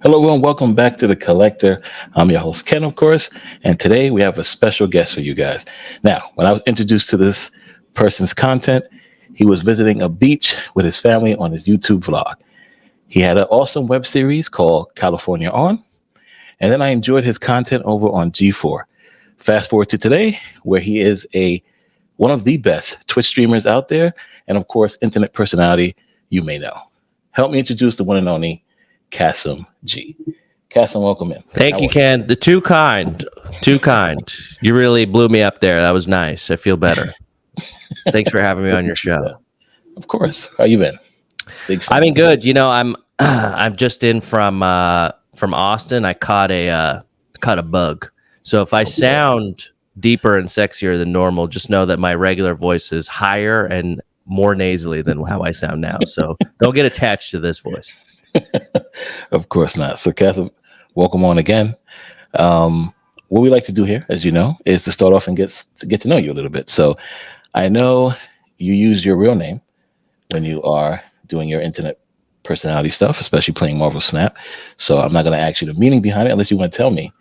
Hello, everyone. Welcome back to The Collector. I'm your host, Ken, of course. And today we have a special guest for you guys. Now, when I was introduced to this person's content, he was visiting a beach with his family on his YouTube vlog. He had an awesome web series called California On. And then I enjoyed his content over on G4. Fast forward to today, where he is one of the best Twitch streamers out there. And of course, internet personality you may know. Help me introduce the one and only Kassem G. Kassem, welcome in. Thank you, Ken. The too kind. Too kind. You really blew me up there. That was nice. I feel better. Thanks for having me on your show. Of course. How you been? I've been good. You know, I'm just in from Austin. I caught a bug. So if I sound deeper and sexier than normal, just know that my regular voice is higher and more nasally than how I sound now. So don't get attached to this voice. Of course not. So, Kassem, welcome on again. What we like to do here, as you know, is to start off and get to know you a little bit. So, I know you use your real name when you are doing your internet personality stuff, especially playing Marvel Snap. So, I'm not going to ask you the meaning behind it unless you want to tell me.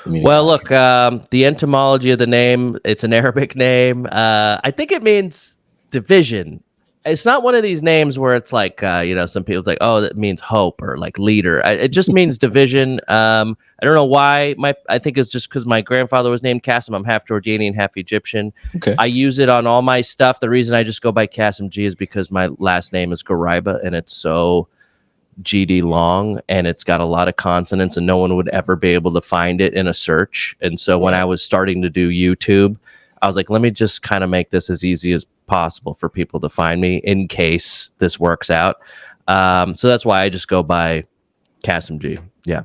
Well, look, the etymology of the name, it's an Arabic name. I think it means division. It's not one of these names where it's like, some people like, oh, that means hope or like leader. It just means division. I don't know why. I think it's just because my grandfather was named Kassem. I'm half Jordanian, half Egyptian. Okay. I use it on all my stuff. The reason I just go by KassemG is because my last name is Garaiba and it's so GD long and it's got a lot of consonants and no one would ever be able to find it in a search. And so when I was starting to do YouTube, I was like, let me just kind of make this as easy as possible for people to find me in case this works out. So that's why I just go by KassemG. Yeah.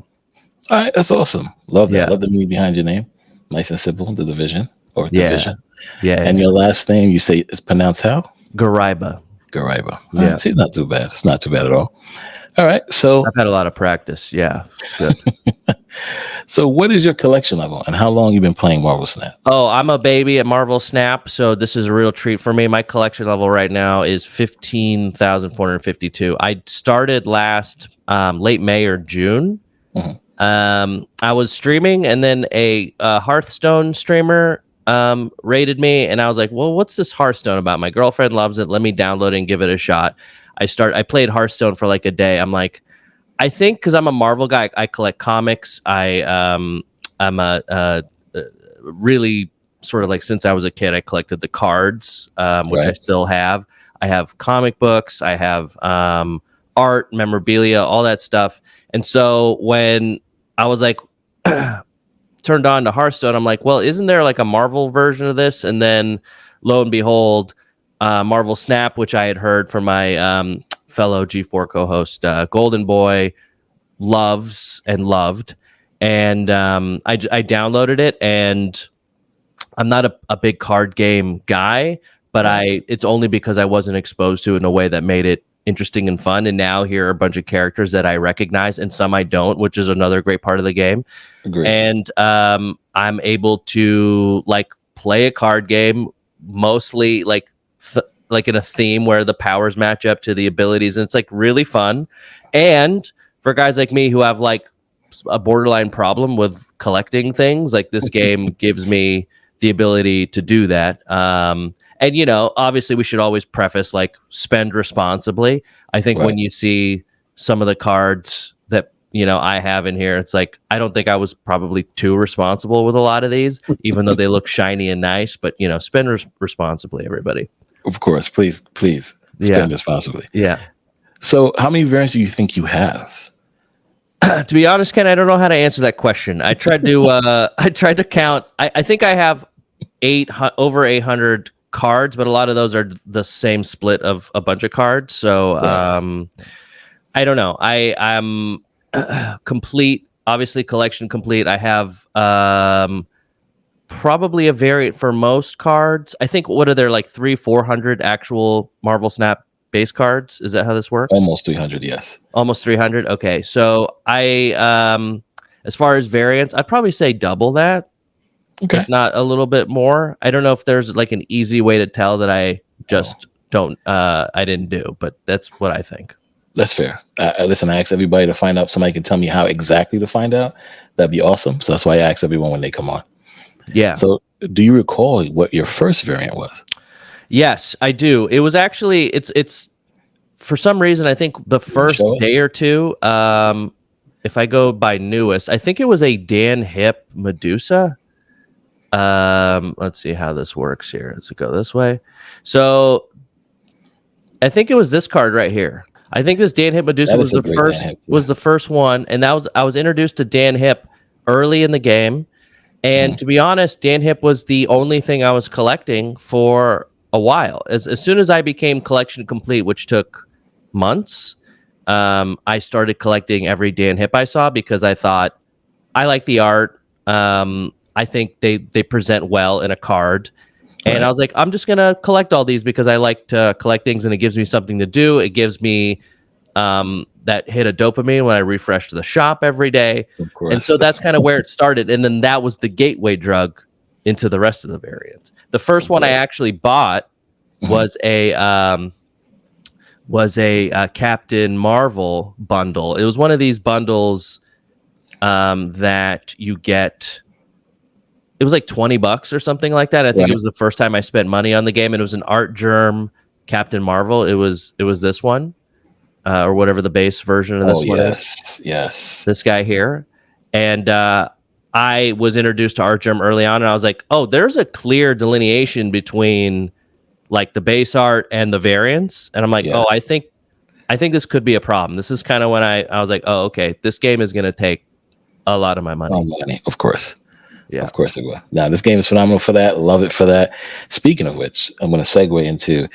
All right. That's awesome. Love that. Yeah. Love the meaning behind your name. Nice and simple. The division or division. Yeah. And your last name, you say it's pronounced how? Garaiba. Garaiba. Yeah. See, not too bad. It's not too bad at all. All right. So I've had a lot of practice. Yeah. Good. So what is your collection level and how long you been playing Marvel Snap? Oh, I'm a baby at Marvel Snap, so this is a real treat for me. My collection level right now is 15,452. I started last late May or June. Mm-hmm. I was streaming and then a Hearthstone streamer rated me and I was like, well, what's this Hearthstone about? My girlfriend loves it. Let me download it and give it a shot. I played Hearthstone for like a day. I'm like, I think because I'm a Marvel guy, I collect comics. I'm a really sort of like since I was a kid, I collected the cards, which I still have. I have comic books. I have art, memorabilia, all that stuff. And so when I was like turned on to Hearthstone, I'm like, well, isn't there like a Marvel version of this? And then lo and behold, Marvel Snap, which I had heard from my fellow G4 co-host Golden Boy loves and loved, and I downloaded it, and I'm not a big card game guy, but it's only because I wasn't exposed to it in a way that made it interesting and fun. And now here are a bunch of characters that I recognize and some I don't, which is another great part of the game. Agreed. And I'm able to like play a card game mostly like in a theme where the powers match up to the abilities, and it's like really fun. And for guys like me who have like a borderline problem with collecting things, like this game gives me the ability to do that. And you know, obviously we should always preface like spend responsibly. I think when you see some of the cards that I have in here, it's like I don't think I was probably too responsible with a lot of these, even though they look shiny and nice. But spend responsibly, everybody. Of course, please spend responsibly. Yeah. So how many variants do you think you have? To be honest, Ken, I don't know how to answer that question. I tried to count. I think I have over 800 cards, but a lot of those are the same split of a bunch of cards. So I don't know. I'm complete, obviously collection complete. I have probably a variant for most cards. I think, what are there, like 400 actual Marvel Snap base cards? Is that how this works? Almost 300, yes. Almost 300. Okay. So I as far as variants, I'd probably say double that. Okay. If not a little bit more. I don't know if there's like an easy way to tell that I just I didn't do, but that's what I think. That's fair. Listen, I ask everybody to find out. Somebody can tell me how exactly to find out. That'd be awesome. So that's why I ask everyone when they come on. Yeah. So do you recall what your first variant was? Yes, I do. It was actually it's for some reason I think the first day or two. If I go by newest, I think it was a Dan Hip Medusa. Let's see how this works here. Does it go this way? So I think it was this card right here. I think this Dan Hip Medusa was the first one, and I was introduced to Dan Hip early in the game. And to be honest, Dan Hip was the only thing I was collecting for a while. As soon as I became collection complete, which took months, I started collecting every Dan Hip I saw because I thought I like the art. I think they present well in a card. And I was like, I'm just going to collect all these because I like to collect things and it gives me something to do. It gives me that hit of dopamine when I refresh the shop every day. And so that's kind of where it started. And then that was the gateway drug into the rest of the variants. The first one I actually bought was a Captain Marvel bundle. It was one of these bundles that you get. It was like $20 or something like that. I think it was the first time I spent money on the game, and it was an Art Germ Captain Marvel. It was this one, or whatever the base version of this one is. Yes. This guy here. And I was introduced to Art Germ early on, and I was like, oh, there's a clear delineation between like the base art and the variants. And I'm like, oh, I think this could be a problem. This is kind of when I was like, oh, okay, this game is going to take a lot of my money. Of course. Yeah, of course it will. Now, this game is phenomenal for that. Love it for that. Speaking of which, I'm going to segue into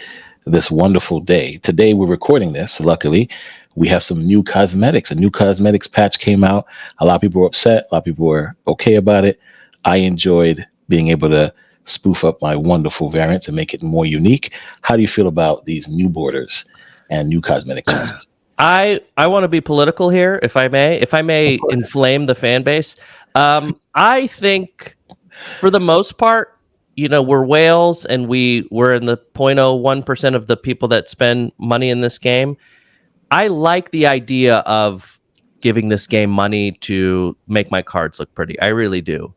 this wonderful day. Today, we're recording this. Luckily, we have some new cosmetics. A new cosmetics patch came out. A lot of people were upset. A lot of people were okay about it. I enjoyed being able to spoof up my wonderful variants and make it more unique. How do you feel about these new borders and new cosmetic terms? I want to be political here, if I may inflame the fan base. I think for the most part, we're whales and we're in the 0.01% of the people that spend money in this game. I like the idea of giving this game money to make my cards look pretty. I really do.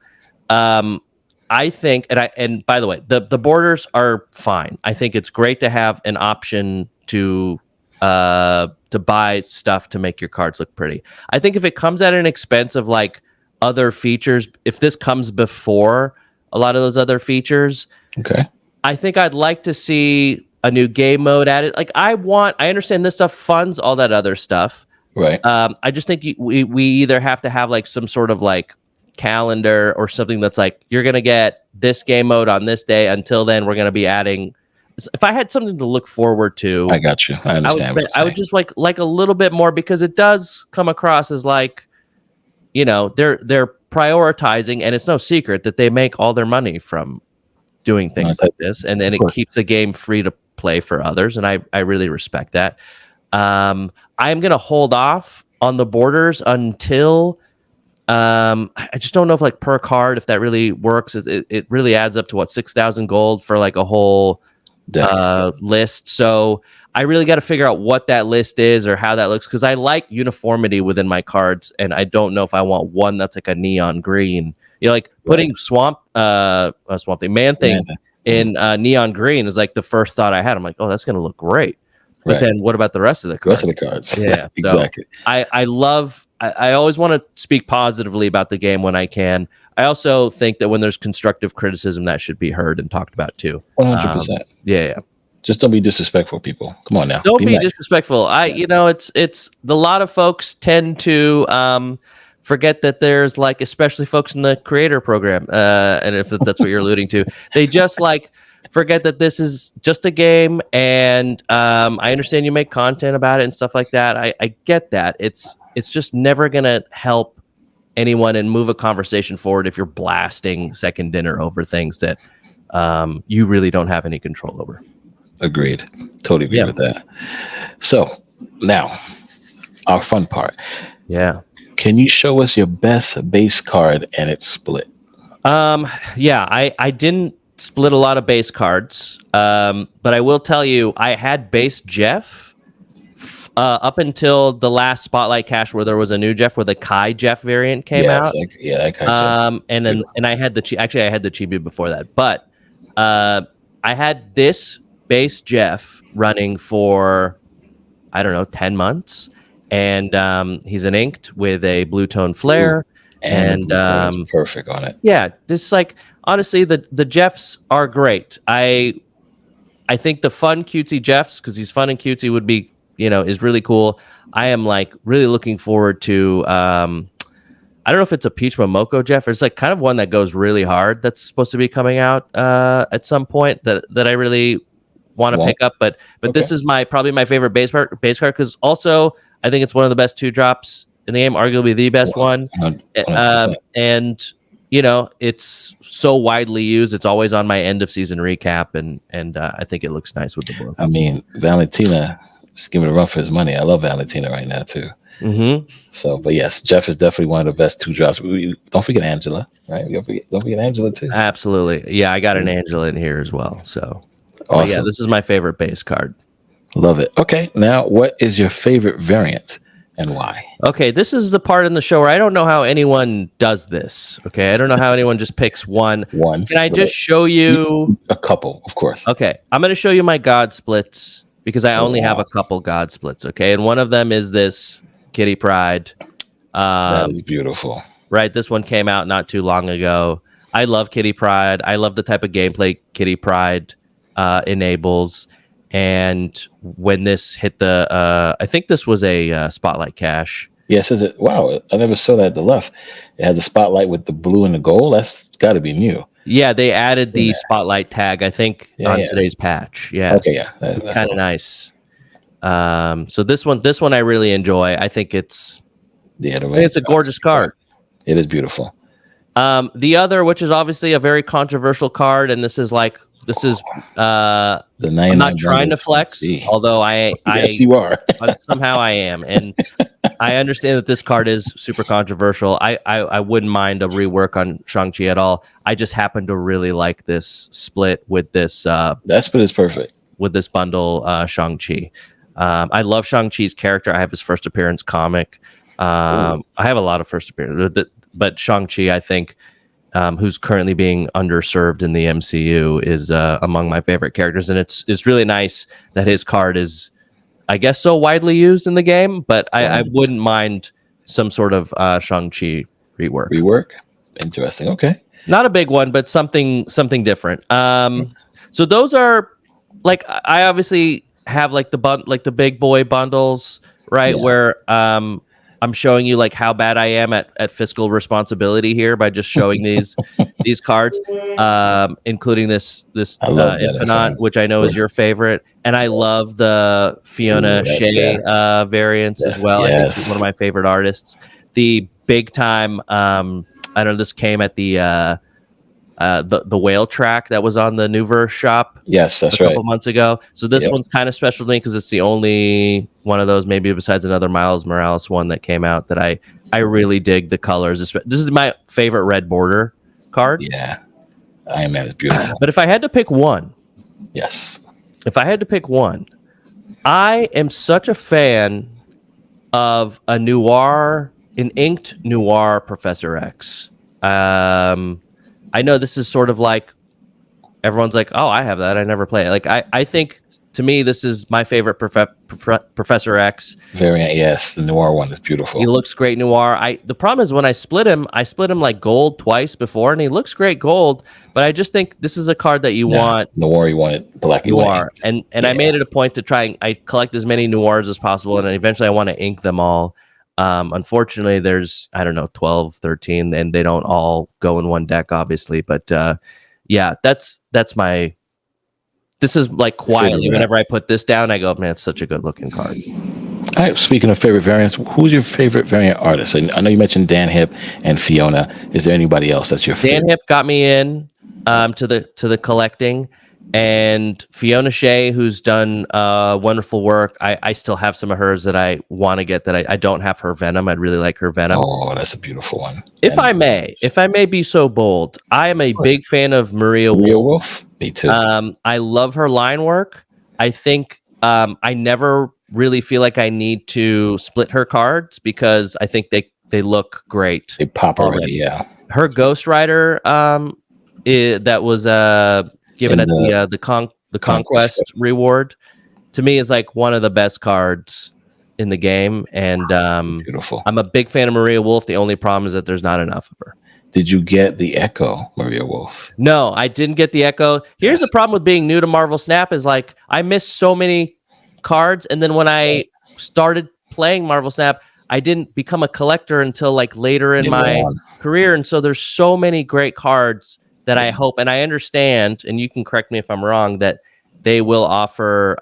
I think, and by the way, the borders are fine. I think it's great to have an option to buy stuff to make your cards look pretty. I think if it comes at an expense of like other features, if this comes before a lot of those other features, okay, I think I'd like to see a new game mode added. Like I understand this stuff funds all that other stuff, right? I just think we either have to have like some sort of like calendar or something that's like, you're gonna get this game mode on this day. Until then, we're gonna be adding. If I had something to look forward to, I got you. I understand. I would just like a little bit more, because it does come across as like, they're prioritizing, and it's no secret that they make all their money from doing things like this, and then it keeps the game free to play for others, and I really respect that. I'm gonna hold off on the borders until I just don't know if like per card, if that really works. It really adds up to what, 6,000 gold for like a whole list. So I really got to figure out what that list is or how that looks, because I like uniformity within my cards, and I don't know if I want one that's like a neon green. Like putting Man Thing in neon green is like the first thought I had. I'm like, oh, that's gonna look great. But then what about the rest of the cards? Yeah, exactly. So I always want to speak positively about the game when I can. I also think that when there's constructive criticism, that should be heard and talked about too. 100%. Yeah. Just don't be disrespectful, people. Come on now. Don't be disrespectful. It's a lot of folks tend to forget that there's like, especially folks in the creator program, and if that's what you're alluding to, they just like forget that this is just a game, and I understand you make content about it and stuff like that. I get that. It's just never gonna help anyone and move a conversation forward if you're blasting second dinner over things that you really don't have any control over. Agreed. Totally agree with that. So now, our fun part. Yeah. Can you show us your best base card and its split? Yeah, I didn't split a lot of base cards, but I will tell you, I had base Jeff up until the last Spotlight Cache where there was a new Jeff, where the Kai Jeff variant came out. That Kai Jeff. And then I had the actually I had the Chibi before that, but I had this base Jeff running for, I don't know, 10 months, and he's an inked with a blue tone flare, and perfect on it. Yeah, just like, honestly, the Jeffs are great. I think the fun cutesy Jeffs, because he's fun and cutesy, would be, is really cool. I am like really looking forward to I don't know if it's a Peach Momoko Jeff, or it's like kind of one that goes really hard that's supposed to be coming out at some point that I really want to pick up. But this is probably my favorite base card, because also I think it's one of the best 2-drops in the game, arguably the best one. 100%. And it's so widely used. It's always on my end of season recap, and I think it looks nice with the book. I mean, Valentina, just giving a run for his money. I love Valentina right now too. Mm-hmm. So, but yes, Jeff is definitely one of the best 2-drops. Don't forget Angela, right? Don't forget Angela too. Absolutely, yeah. I got an Angela in here as well. So, awesome. Yeah, this is my favorite base card. Love it. Okay, now what is your favorite variant and why? Okay, this is the part in the show where I don't know how anyone does this. Okay, I don't know how anyone just picks one. Can I just show you a couple? Of course. Okay, I'm going to show you my God splits, because I only have a couple God splits. Okay, and one of them is this Kitty Pryde. That is beautiful. Right, this one came out not too long ago. I love Kitty Pryde. I love the type of gameplay Kitty Pryde enables. And when this hit the, I think this was a Spotlight Cache. Yes, is it? Wow, I never saw that at the left. It has a spotlight with the blue and the gold. That's got to be new. Yeah, they added the Spotlight tag, I think, on today's patch. Yeah. Okay, yeah. It's kind of nice. So this one I really enjoy. I think it's a gorgeous card. It is beautiful. The other, which is obviously a very controversial card, and this is I'm not trying to flex, although yes, you are. Somehow I am, and I understand that this card is super controversial. I wouldn't mind a rework on Shang-Chi at all. I just happen to really like this split with this. That split is perfect with this bundle, Shang-Chi. I love Shang-Chi's character. I have his first appearance comic. I have a lot of first appearances, but Shang-Chi, I think, who's currently being underserved in the MCU, is among my favorite characters, and it's really nice that his card is, I guess, so widely used in the game. But I wouldn't mind some sort of Shang-Chi rework. Interesting. Okay, not a big one, but something different. So those are, like, I obviously have like the big boy bundles, right? Yeah. Where I'm showing you like how bad I am at fiscal responsibility here by just showing these cards, including this Infinite, which I know is your favorite, and I love the Fiona Shea variants as well. Yes. I think she's one of my favorite artists. The big time, I don't know, this came at the whale track that was on the Newverse shop. Yes, that's right. A couple months ago. So this one's kind of special to me because it's the only one of those, maybe besides another Miles Morales one that came out, that I really dig the colors. This is my favorite red border card. Yeah, Iron Man is beautiful. But if I had to pick one, I am such a fan of an inked noir Professor X. I know this is sort of like, everyone's like, oh, I have that, I never play it. Like, I think, to me, this is my favorite Professor X variant. Yes, the noir one is beautiful. He looks great noir. The problem is when I split him like gold twice before, and he looks great gold, but I just think this is a card that you want noir. You want it black noir, and I made it a point to try. I collect as many noirs as possible, and eventually I want to ink them all. Unfortunately, there's, I don't know, 12, 13, and they don't all go in one deck, obviously. But yeah, this is like quietly, whenever I put this down, I go, man, it's such a good looking card. All right, speaking of favorite variants, who's your favorite variant artist? I know you mentioned Dan Hip and Fiona. Is there anybody else that's your favorite? Dan Hip got me in to the collecting. And Fiona Shea, who's done wonderful work. I still have some of hers that I want to get, that I don't have her Venom. I'd really like her Venom. Oh, that's a beautiful one. If I may be so bold, I am a big fan of Maria Wolf. Me too. I love her line work. I think I never really feel like I need to split her cards because I think they look great. They pop already, already. yeah. Her Ghost Rider that was given In at the Conquest. Conquest reward, to me is like one of the best cards in the game, and Beautiful. I'm a big fan of Maria Wolf. The only problem is that there's not enough of her. Did you get the Echo, Maria Wolf? No, I didn't get the Echo. Here's the problem with being new to Marvel Snap is like I missed so many cards, and then when I started playing Marvel Snap, I didn't become a collector until like later in my career, and so there's so many great cards that I hope, and I understand, and you can correct me if I'm wrong, that they will offer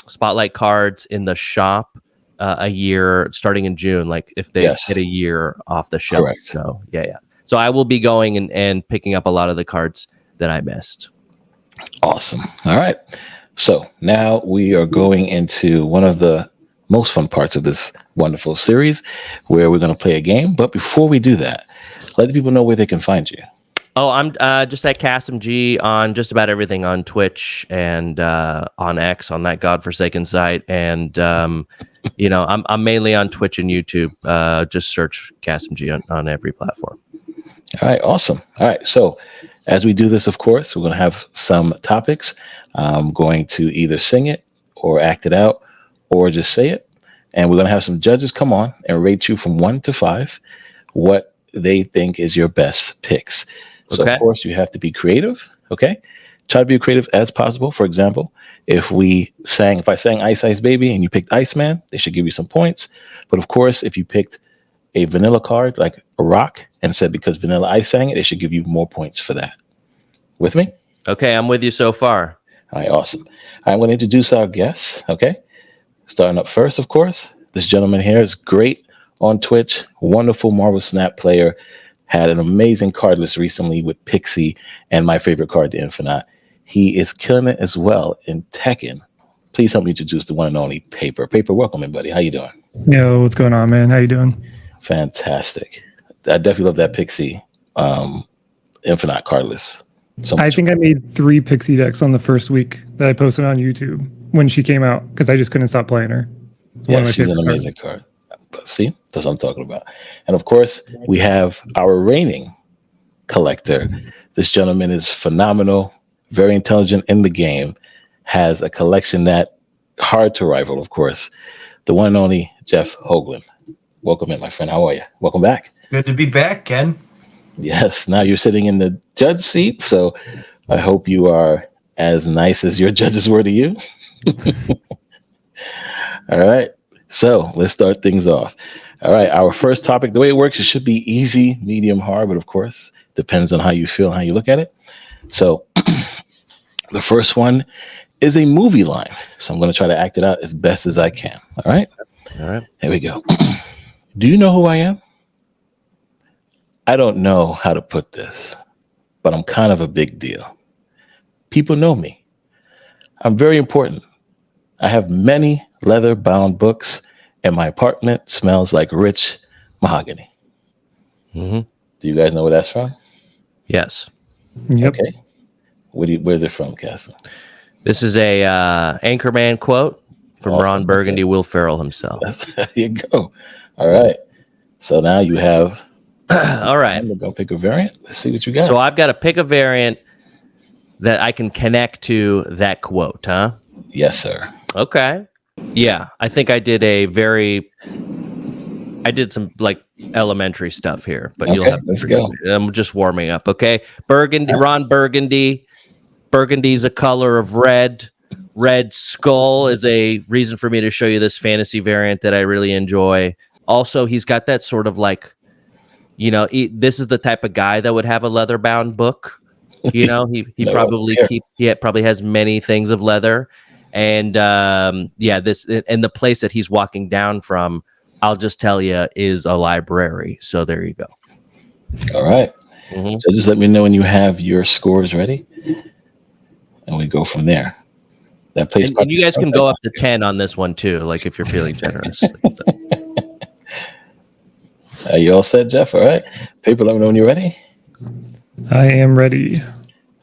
spotlight cards in the shop a year starting in June, like if they get a year off the shelf. Correct. So yeah. So I will be going and picking up a lot of the cards that I missed. Awesome. All right. So now we are going into one of the most fun parts of this wonderful series where we're going to play a game. But before we do that, let the people know where they can find you. Oh, I'm just at Kassem G on just about everything on Twitch and on X on that godforsaken site. And, I'm mainly on Twitch and YouTube. Just search Kassem G on every platform. All right, awesome. All right, so as we do this, of course, we're going to have some topics. I'm going to either sing it or act it out or just say it. And we're going to have some judges come on and rate you from 1 to 5 what they think is your best picks. So, of course, you have to be creative, okay? Try to be creative as possible. For example, if I sang Ice Ice Baby and you picked Iceman, they should give you some points. But, of course, if you picked a vanilla card like a rock and said because Vanilla Ice sang it, they should give you more points for that. With me? Okay, I'm with you so far. All right, awesome. I'm going to introduce our guests, okay? Starting up first, of course, this gentleman here is great on Twitch, wonderful Marvel Snap player, had an amazing card list recently with Pixie and my favorite card, the Infinite. He is killing it as well in Tekken. Please help me introduce the one and only Paper. Paper, welcome in, buddy. How you doing? Yo, what's going on, man? How you doing? Fantastic. I definitely love that Pixie Infinite card list. So I think I made 3 Pixie decks on the first week that I posted on YouTube when she came out because I just couldn't stop playing her. Yeah, she's an amazing card. See, that's what I'm talking about. And of course, we have our reigning collector. This gentleman is phenomenal, very intelligent in the game, has a collection that hard to rival, of course. The one and only Jeff Hoogland. Welcome in, my friend. How are you? Welcome back. Good to be back, Ken. Yes. Now you're sitting in the judge seat, so I hope you are as nice as your judges were to you. All right. So let's start things off. All right. Our first topic, the way it works, it should be easy, medium, hard, but of course, depends on how you feel, how you look at it. So the first one is a movie line. So I'm going to try to act it out as best as I can. All right. All right. Here we go. Do you know who I am? I don't know how to put this, but I'm kind of a big deal. People know me. I'm very important. I have many leather-bound books, and my apartment smells like rich mahogany. Mm-hmm. Do you guys know where that's from? Yes. Yep. Okay. Where's it from, Kassem? This is a Anchorman quote from Awesome. Ron Burgundy, Will Ferrell himself. There you go. All right. So now you have... All right. I'm going to pick a variant. Let's see what you got. So I've got to pick a variant that I can connect to that quote, huh? Yes, sir. Okay. Yeah, I think I did some like elementary stuff here, but you'll have to let's go. I'm just warming up, okay? Burgundy, Ron Burgundy. Burgundy's a color of red. Red skull is a reason for me to show you this fantasy variant that I really enjoy. Also, he's got that sort of like, this is the type of guy that would have a leather-bound book. He probably has many things of leather. And this and the place that he's walking down from, I'll just tell you, is a library. So there you go. All right. Mm-hmm. So just let me know when you have your scores ready, and we go from there. That place. And you guys can go up to 10 on this one too, like if you're feeling generous. Are you all set, Jeff? All right. Paper, let me know when you're ready. I am ready.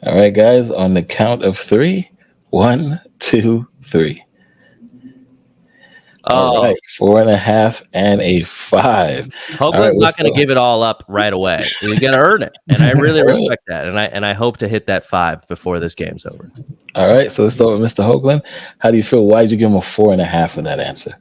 All right, guys. On the count of 3. 1, 2, 3. All right, 4.5 and a 5. Hoagland's not going to give it all up right away. You got to earn it, and I really respect that. And I hope to hit that 5 before this game's over. All right, so let's start with Mr. Hoogland. How do you feel? Why did you give him a 4.5 for that answer?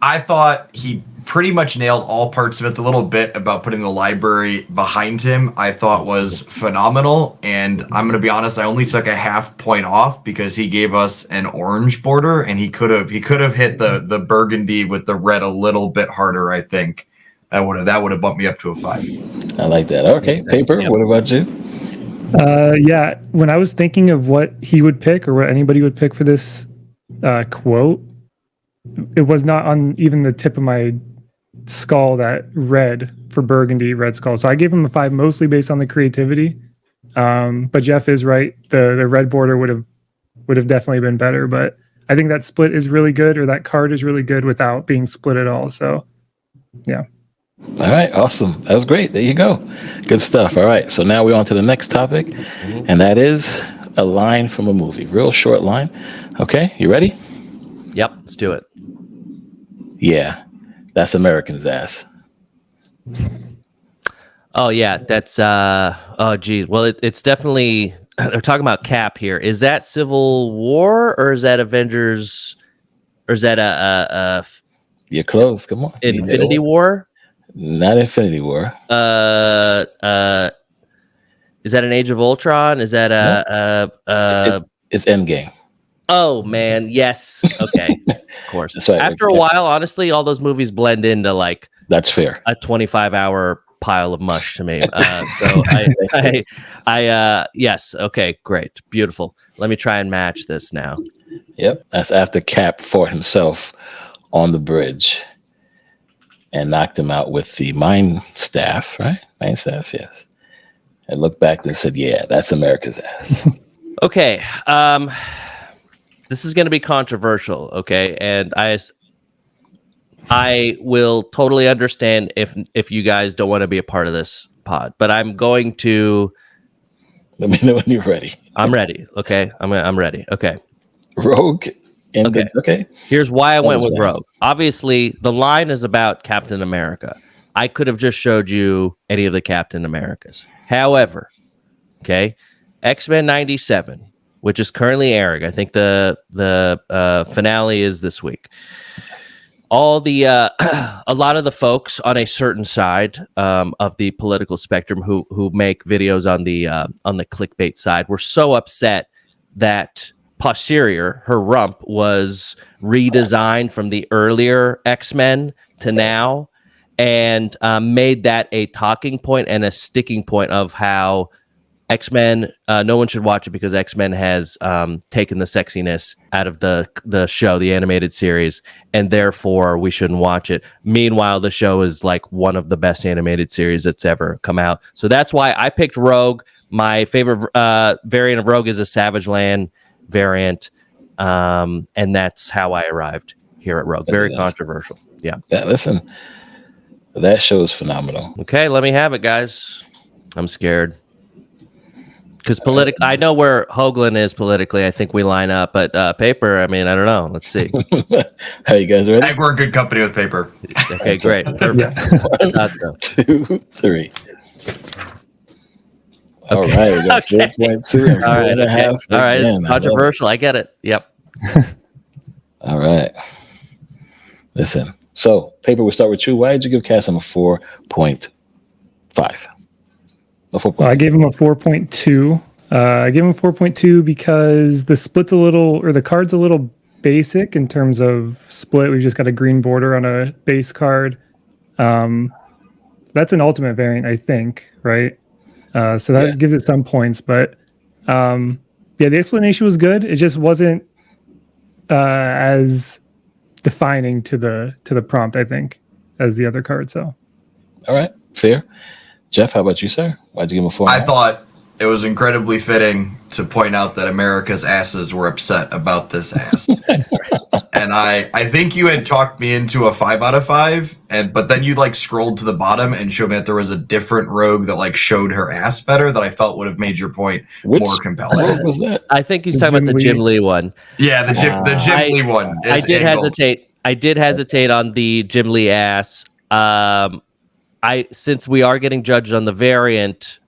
I thought he pretty much nailed all parts of it. The little bit about putting the library behind him, I thought was phenomenal. And I'm going to be honest, I only took a half point off because he gave us an orange border, and he could have hit the burgundy with the red a little bit harder. I think that would have bumped me up to a 5. I like that. Okay, Paper. Yep. What about you? Yeah, when I was thinking of what he would pick or what anybody would pick for this quote, it was not on even the tip of my skull that red for burgundy red skull. So I gave him a 5 mostly based on the creativity. But Jeff is right. The red border would have definitely been better. But I think that split is really good, or that card is really good without being split at all. So yeah. All right, awesome. That was great. There you go. Good stuff. All right, so now we're on to the next topic, and that is a line from a movie. Real short line. Okay, you ready? Yep, let's do it. Yeah, that's American's ass. Oh yeah, that's oh geez. Well, it's definitely they're talking about Cap here. Is that Civil War or is that Avengers or is that a You're close. Come on. Infinity War? Not Infinity War. Is that an Age of Ultron? Is that it's Endgame. Oh man, yes. Okay, of course. That's right. After a while, honestly, all those movies blend into like that's fair. A 25-hour pile of mush to me. So I yes. Okay, great, beautiful. Let me try and match this now. Yep, that's after Cap fought himself on the bridge and knocked him out with the Mind Staff, right? Mind Staff, yes. And looked back and said, "Yeah, that's America's ass." Okay. This is going to be controversial, okay? And I will totally understand if you guys don't want to be a part of this pod, but I'm going to. Let me know when you're ready. I'm ready. Okay, I'm ready. Okay. Rogue. Okay. Here's why I went with Rogue. Obviously, the line is about Captain America. I could have just showed you any of the Captain Americas. However, okay, X-Men 97. Which is currently airing. I think the finale is this week. All the a lot of the folks on a certain side of the political spectrum who make videos on the clickbait side were so upset that posterior, her rump, was redesigned from the earlier X-Men to now, and made that a talking point and a sticking point of how X-Men, no one should watch it because X-Men has taken the sexiness out of the show, the animated series, and therefore we shouldn't watch it. Meanwhile, the show is like one of the best animated series that's ever come out. So that's why I picked Rogue. My favorite variant of Rogue is a Savage Land variant, and that's how I arrived here at Rogue. Very controversial. Yeah. Listen, that show is phenomenal. Okay, let me have it, guys. I'm scared. Because politically, I know where Hoogland is politically. I think we line up, but Paper, I mean, I don't know. Let's see. How you guys ready? I think we're in good company with Paper. Okay, great. Perfect. Yeah. 1, 2, 3. All right, we got 4.2 and 4.5. All right, it's controversial. I get it. Yep. All right. Listen. So, Paper, we'll start with you. Why did you give Kassem a 4.5? I gave him a 4.2. I gave him a 4.2 because the split's the card's a little basic in terms of split. We've just got a green border on a base card. That's an ultimate variant, I think, right? So that gives it some points, but the explanation was good. It just wasn't as defining to the prompt, I think, as the other card. So, all right, fair. Jeff, how about you, sir? Why'd you give him a 4? I thought it was incredibly fitting to point out that America's asses were upset about this ass. And I think you had talked me into a 5 out of 5, but then you like scrolled to the bottom and showed me that there was a different Rogue that like showed her ass better that I felt would have made your point more compelling. What was that? I think he's talking about the Jim Lee one. Yeah, the Jim Lee one. I did hesitate. I did hesitate on the Jim Lee ass. Since we are getting judged on the variant,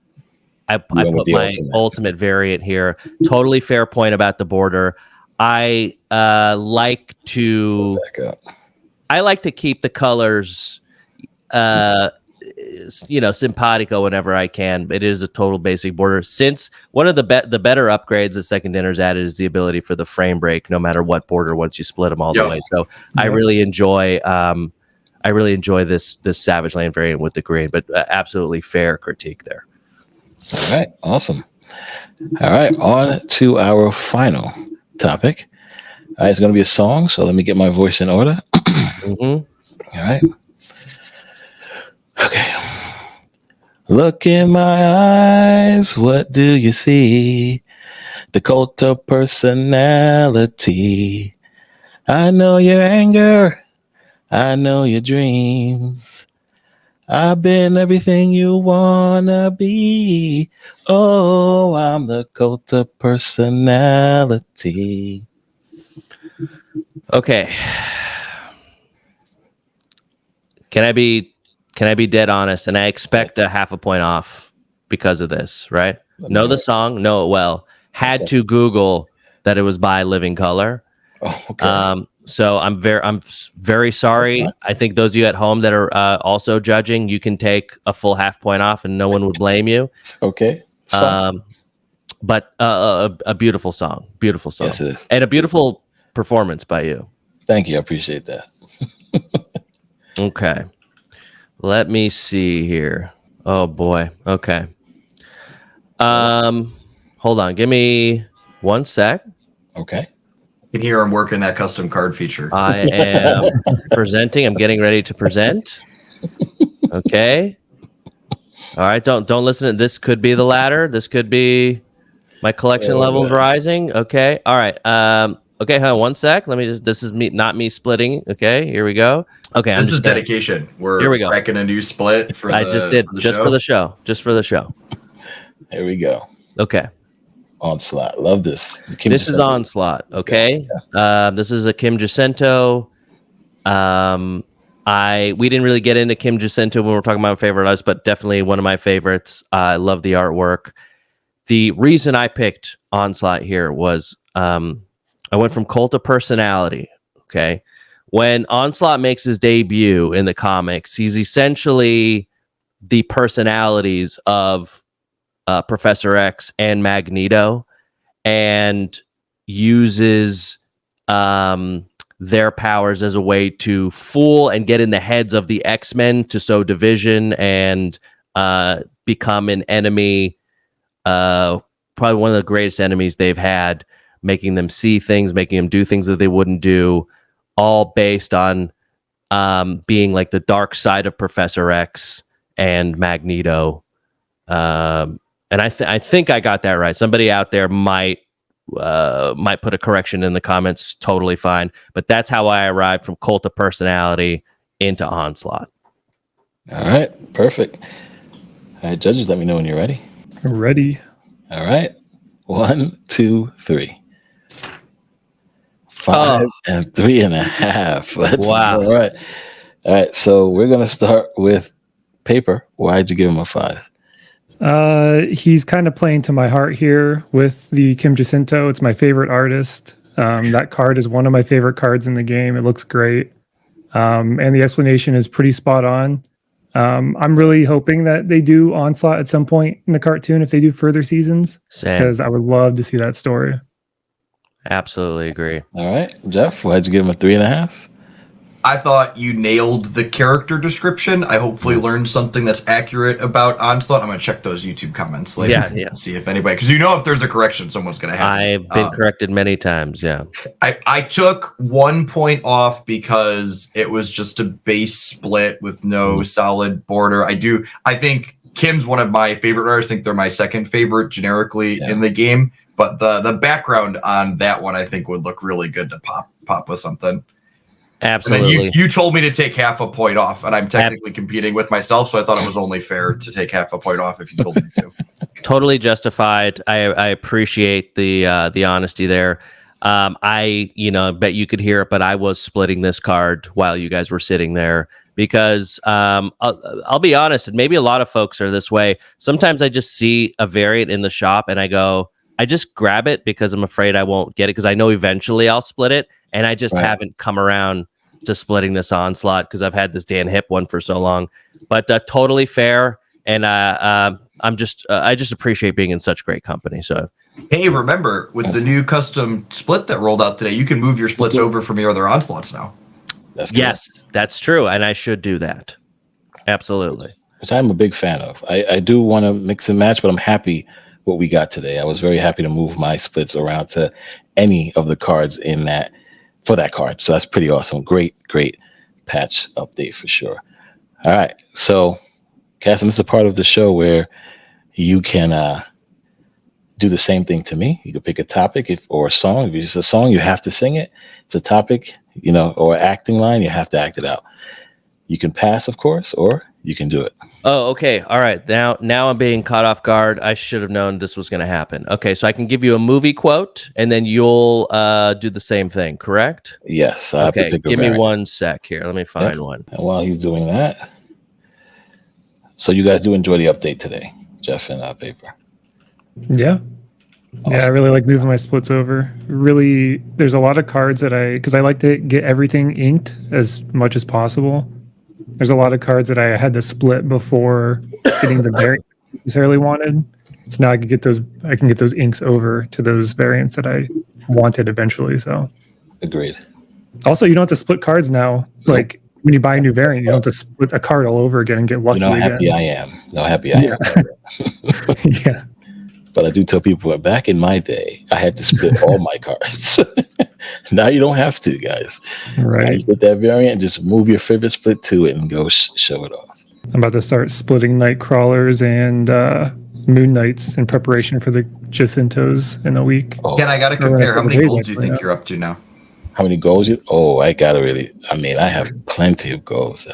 I put my ultimate variant here. Totally fair point about the border. I like to keep the colors, simpatico whenever I can. It is a total basic border. Since one of the better upgrades that Second Dinner's added is the ability for the frame break, no matter what border, once you split them all the way. So I really enjoy. I really enjoy this Savage Land variant with the green, but absolutely fair critique there. All right, awesome. All right, on to our final topic. All right, it's going to be a song, so let me get my voice in order. All right. Okay. Look in my eyes, what do you see? The cult of personality. I know your anger. I know your dreams. I've been everything you wanna be. Oh, I'm the cult of personality. Okay. Can I be dead honest? And I expect a half a point off because of this, right? Know the song, know it well. Had to Google that it was by Living Color. Oh, okay. So I'm very sorry. I think those of you at home that are also judging, you can take a full half point off, and no one would blame you. Okay. But a beautiful song, Yes, it is. and a beautiful performance by you. Thank you. I appreciate that. Okay. Let me see here. Oh boy. Okay. Hold on. Give me 1 sec. Okay. You can hear him working that custom card feature. I am presenting. I'm getting ready to present. Okay. All right. Don't listen. This could be the ladder. This could be my collection levels rising. Okay. All right. Okay. Hold on 1 sec. Let me just. This is me, not me splitting. Okay. Here we go. Okay. This is dedication. Here we go. Cracking a new split for. I just did just for the show. Just for the show. Here we go. Okay. Onslaught. Love this. This is Onslaught. Okay. This is a Kim Jacinto. We didn't really get into Kim Jacinto when we were talking about my favorite artists, but definitely one of my favorites. I love the artwork. The reason I picked Onslaught here was I went from cult of personality. Okay. When Onslaught makes his debut in the comics, he's essentially the personalities of Professor X and Magneto, and uses their powers as a way to fool and get in the heads of the X-Men to sow division and become an enemy, probably one of the greatest enemies they've had, making them see things, making them do things that they wouldn't do, all based on being like the dark side of Professor X and Magneto. And I think I got that right. Somebody out there might put a correction in the comments. Totally fine. But that's how I arrived from cult of personality into Onslaught. All right. Perfect. All right, judges, let me know when you're ready. Ready. All right. 1, 2, 3. 5 and 3.5. Let's wow. All right. All right. So we're gonna start with Paper. Why'd you give him a 5? He's kind of playing to my heart here with the Kim Jacinto. It's my favorite artist. That card is one of my favorite cards in the game. It looks great. And the explanation is pretty spot on. I'm really hoping that they do Onslaught at some point in the cartoon if they do further seasons. Because I would love to see that story. Absolutely agree. All right. Jeff, why'd you give him a 3.5? I thought you nailed the character description. I hopefully learned something that's accurate about Onslaught. I'm going to check those YouTube comments later and see if anybody, because if there's a correction, someone's going to have I've been corrected many times, yeah. I took 1 point off because it was just a base split with no solid border. I think Kim's one of my favorite artists. I think they're my second favorite generically in the game. But the background on that one, I think, would look really good to pop with something. Absolutely. And you told me to take half a point off, and I'm technically competing with myself, so I thought it was only fair to take half a point off if you told me to. Totally justified. I appreciate the honesty there. I bet you could hear it, but I was splitting this card while you guys were sitting there because I'll be honest, and maybe a lot of folks are this way. Sometimes I just see a variant in the shop and I just grab it because I'm afraid I won't get it because I know eventually I'll split it, and I just haven't come around to splitting this Onslaught because I've had this Dan Hip one for so long. But totally fair, and I just appreciate being in such great company. So. Hey, remember, with the new custom split that rolled out today, you can move your splits over from your other Onslaughts now. Yes, that's true, and I should do that. Absolutely. Which I'm a big fan of. I do want to mix and match, but I'm happy what we got today. I was very happy to move my splits around to any of the cards in that for that card. So that's pretty awesome. Great patch update for sure. All right. So, Kassem, this is a part of the show where you can do the same thing to me. You can pick a topic or a song. If it's a song, you have to sing it. If it's a topic, or acting line, you have to act it out. You can pass, of course, or you can do it. Oh, okay. All right. Now I'm being caught off guard. I should have known this was going to happen. Okay, so I can give you a movie quote, and then you'll do the same thing, correct? Yes. I have to pick a give me variant. 1 sec here. Let me find one. And while he's doing that, so you guys do enjoy the update today, Jeff and Paper. Yeah. Awesome. Yeah, I really like moving my splits over. Really, there's a lot of cards because I like to get everything inked as much as possible. There's a lot of cards that I had to split before getting the variant I necessarily wanted. So now I can get those inks over to those variants that I wanted eventually. So Agreed. also, you don't have to split cards now. Like when you buy a new variant, you don't have to split a card all over again and get lucky How happy again. I am. How happy I am. Yeah. But I do tell people back in my day, I had to split all my cards. Now you don't have to, guys. Right. Now you get that variant and just move your favorite split to it and go show it off. I'm about to start splitting night crawlers and moon knights in preparation for the Jacintos in a week. Oh, Ken, I got to compare. How many golds do you think you're up to now? how many goals you? Oh, I have plenty of goals.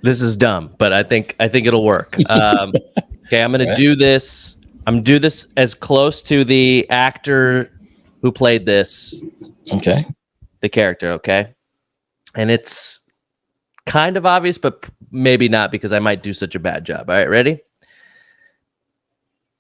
This is dumb, but I think it'll work. Okay, I'm gonna do this. I'm gonna do this as close to the actor who played this. Okay. The character, okay? And it's kind of obvious, but maybe not because I might do such a bad job. All right, ready?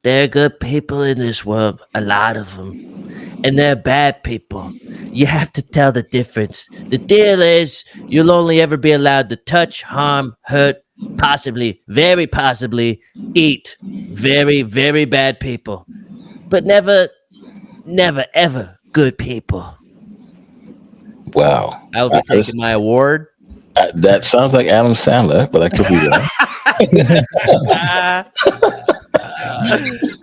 There are good people in this world, a lot of them. And there are bad people. You have to tell the difference. The deal is you'll only ever be allowed to touch, harm, hurt, possibly, very possibly, eat very, very bad people. But never, ever good people. Wow. I will be taking my award. That sounds like Adam Sandler, but I could be wrong.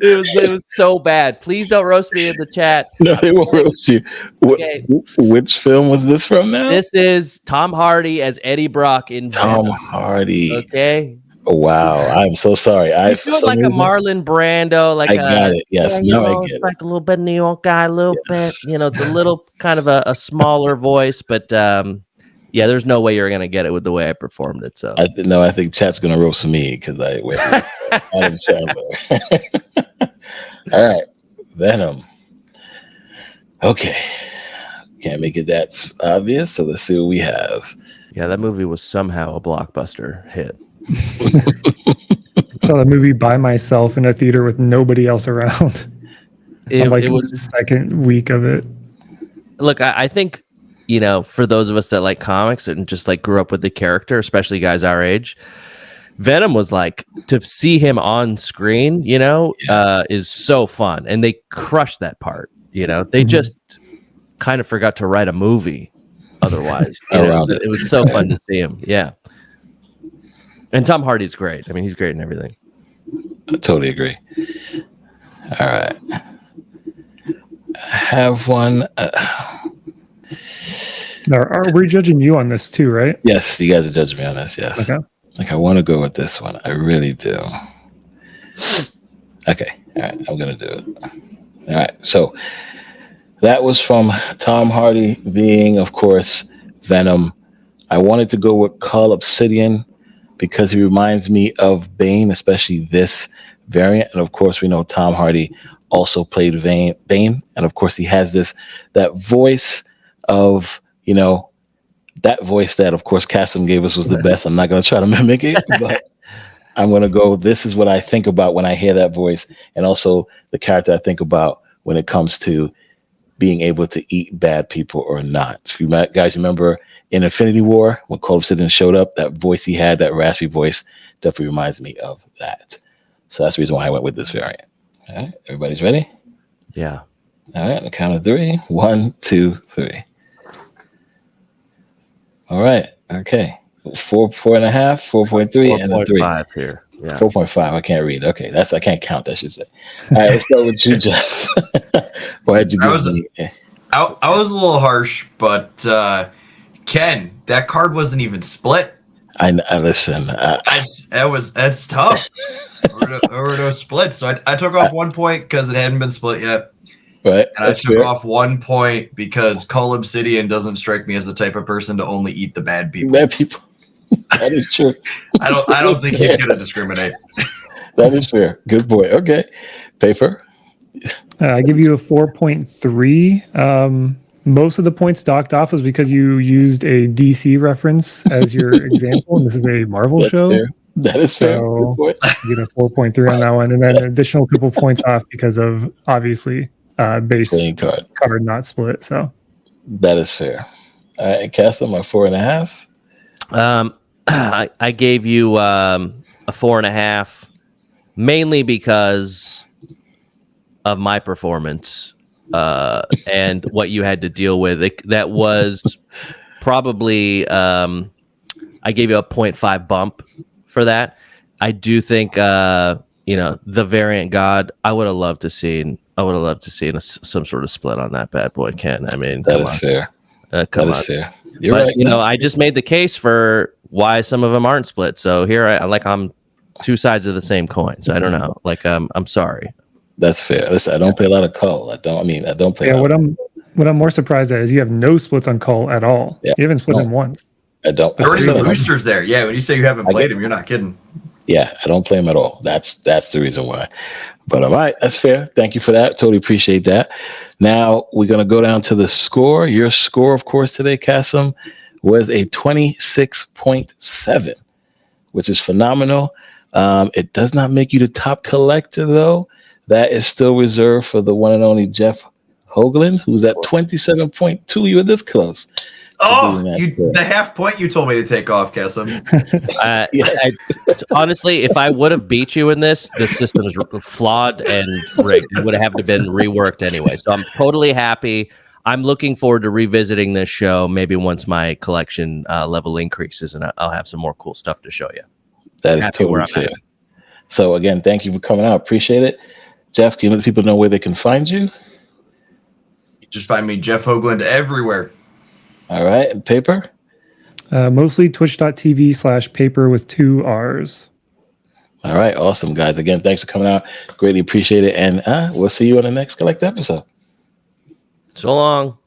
It was so bad. Please don't roast me in the chat. No, they won't roast you. Okay. Which film was this from now? This is Tom Hardy as Eddie Brock in Tom Venom. Hardy. Okay. Oh, wow. I'm so sorry. You feel like a Marlon Brando, like I got it. Yes. yeah, I get it. like a little bit New York guy, a little bit. It's a little kind of a smaller voice, but yeah, there's no way you're gonna get it with the way I performed it. So I think chat's gonna roast me because I went with Adam Sandler. All right, Venom. Okay, can't make it that obvious. So let's see what we have. Yeah, that movie was somehow a blockbuster hit. Saw the movie by myself in a theater with nobody else around. It was the second week of it. Look, I think, for those of us that like comics and just like grew up with the character, especially guys our age, Venom was like, to see him on screen, is so fun. And they crushed that part. They just kind of forgot to write a movie otherwise. It was so fun to see him. Yeah. And Tom Hardy's great. I mean, he's great in everything. I totally agree. All right. I have one. Are we judging you on this too, right? Yes, you guys are judging me on this. Yes. Okay. Like, I want to go with this one. I really do. Okay. All right. I'm going to do it. All right. So that was from Tom Hardy being, of course, Venom. I wanted to go with Cull Obsidian because he reminds me of Bane, especially this variant. And of course, we know Tom Hardy also played Bane, and of course he has that voice of, that voice that of course Kassem gave us was the best. I'm not going to try to mimic it, but I'm going to go, this is what I think about when I hear that voice, and also the character I think about when it comes to being able to eat bad people or not. If you guys remember in Infinity War, when Cole Obsidian showed up, that voice he had, that raspy voice, definitely reminds me of that. So that's the reason why I went with this variant. All right, everybody's ready? Yeah. All right, on the count of 3. 1, 2, 3. All right, okay. 4.5, 4.3, and a 3. 4.5 here. Yeah. 4.5. I can't read. Okay, I can't count. I should say. All right, let's start with you, Jeff. Why did you give me? I was a little harsh, but Ken, that card wasn't even split. I listen. That's tough. There were no splits, so I took off 1 point because it hadn't been split yet. Right. And I took off 1 point because Cole Obsidian doesn't strike me as the type of person to only eat the bad people. Bad people. That is true. I don't think he's gonna discriminate. That is fair. Good boy. Okay. Paper. I give you a 4.3. Most of the points docked off was because you used a DC reference as your example, and this is a Marvel show. Fair. That is fair. So you get a 4.3 on that one, and then an additional couple points off because of obviously base card not split. So that is fair. All right, Kassem, my 4.5. I gave you a 4.5, mainly because of my performance and what you had to deal with. That was probably I gave you a 0.5 bump for that. I do think the variant God. I would have loved to see some sort of split on that bad boy, Ken. I mean, that is fair. Come on. Fair. You're right. I just made the case for why some of them aren't split. So here I'm two sides of the same coin. So I don't know. I'm sorry. That's fair. Listen, I don't play a lot of Cull. I don't play. Yeah, what I'm more surprised at is you have no splits on Cull at all. Yeah, you haven't split him once. I don't. There already some boosters there. Yeah, when you say you haven't played him, you're not kidding. Yeah, I don't play him at all. That's the reason why. But all right, that's fair. Thank you for that. Totally appreciate that. Now we're gonna go down to the score. Your score, of course, today, Kassem, was a 26.7, which is phenomenal. It does not make you the top collector, though. That is still reserved for the one and only Jeff Hoogland, who's at 27.2. You were this close. Oh, the half point you told me to take off, Kassem. Honestly, if I would have beat you in this, the system is flawed and rigged. It would have to been reworked anyway. So I'm totally happy. I'm looking forward to revisiting this show maybe once my collection level increases, and I'll have some more cool stuff to show you. That is totally fair. So again, thank you for coming out. Appreciate it. Jeff, can you let people know where they can find you? Just find me, Jeff Hoogland, everywhere. All right. And Paper? Mostly twitch.tv/paper with 2 R's. All right. Awesome, guys. Again, thanks for coming out. Greatly appreciate it. And we'll see you on the next Collect episode. So long.